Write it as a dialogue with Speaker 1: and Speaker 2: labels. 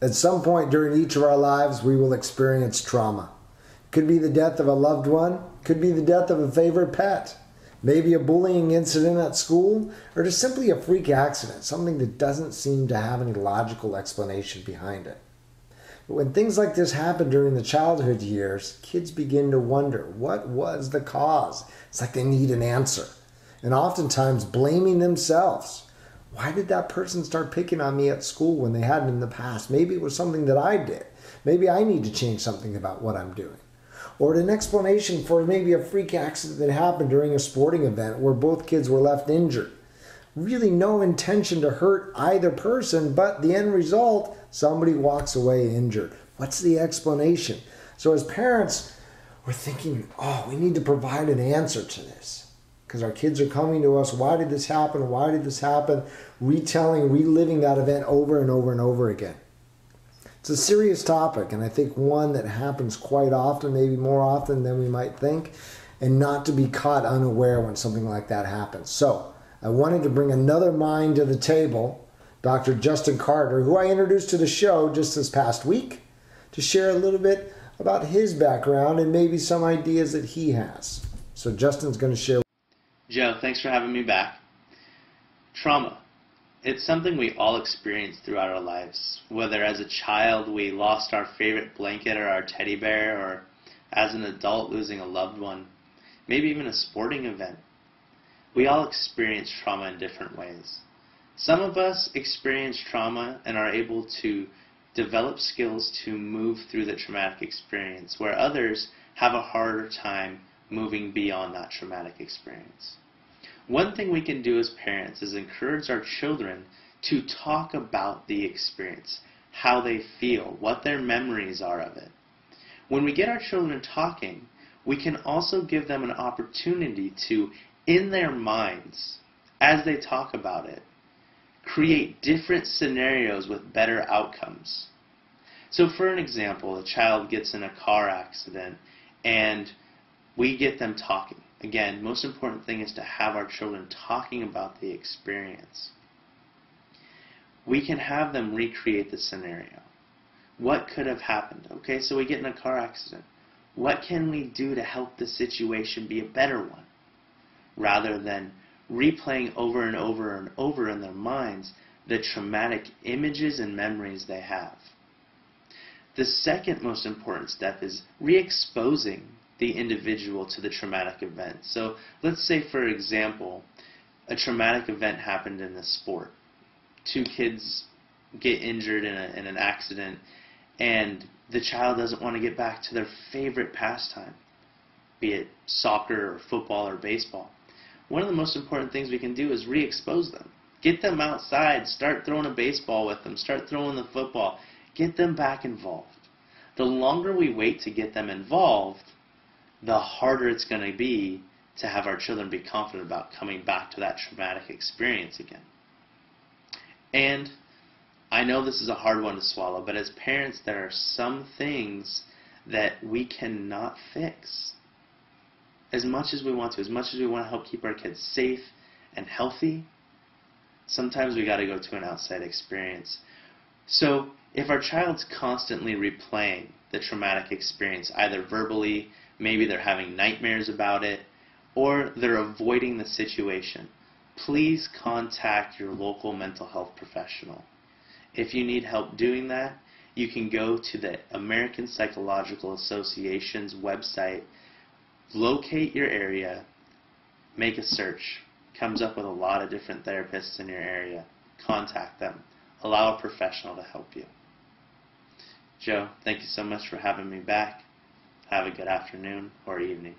Speaker 1: At some point during each of our lives, we will experience trauma. Could be the death of a loved one, could be the death of a favorite pet, maybe a bullying incident at school, or just simply a freak accident, something that doesn't seem to have any logical explanation behind it. But when things like this happen during the childhood years, kids begin to wonder, what was the cause? It's like they need an answer. And oftentimes blaming themselves. Why did that person start picking on me at school when they hadn't in the past? Maybe it was something that I did. Maybe I need to change something about what I'm doing. Or an explanation for maybe a freak accident that happened during a sporting event where both kids were left injured. Really no intention to hurt either person, but the end result, somebody walks away injured. What's the explanation? So as parents, we're thinking, oh, we need to provide an answer to this. Because our kids are coming to us, why did this happen? Why did this happen? Retelling, reliving that event over and over and over again. It's a serious topic, and I think one that happens quite often, maybe more often than we might think, and not to be caught unaware when something like that happens. So I wanted to bring another mind to the table, Dr. Justin Carter, who I introduced to the show just this past week, to share a little bit about his background and maybe some ideas that he has. So Justin's going to share.
Speaker 2: Joe, thanks for having me back. Trauma. It's something we all experience throughout our lives. Whether as a child we lost our favorite blanket or our teddy bear, or as an adult losing a loved one, maybe even a sporting event. We all experience trauma in different ways. Some of us experience trauma and are able to develop skills to move through the traumatic experience, where others have a harder time moving beyond that traumatic experience. One thing we can do as parents is encourage our children to talk about the experience, how they feel, what their memories are of it. When we get our children talking, we can also give them an opportunity to, in their minds, as they talk about it, create different scenarios with better outcomes. So for an example, a child gets in a car accident and we get them talking. Again, most important thing is to have our children talking about the experience. We can have them recreate the scenario. What could have happened? Okay, so we get in a car accident. What can we do to help the situation be a better one? Rather than replaying over and over and over in their minds the traumatic images and memories they have. The second most important step is re-exposing the individual to the traumatic event. So let's say, for example, a traumatic event happened in a sport. Two kids get injured in an accident, and the child doesn't want to get back to their favorite pastime, be it soccer or football or baseball. One of the most important things we can do is re-expose them. Get them outside, start throwing a baseball with them, start throwing the football, get them back involved. The longer we wait to get them involved, the harder it's going to be to have our children be confident about coming back to that traumatic experience again. And I know this is a hard one to swallow, but as parents, there are some things that we cannot fix. As much as we want to, as much as we want to help keep our kids safe and healthy, sometimes we got to go to an outside experience. So if our child's constantly replaying the traumatic experience, either verbally, maybe they're having nightmares about it, or they're avoiding the situation, please contact your local mental health professional. If you need help doing that, you can go to the American Psychological Association's website, locate your area, make a search. Comes up with a lot of different therapists in your area. Contact them. Allow a professional to help you. Joe, thank you so much for having me back. Have a good afternoon or evening.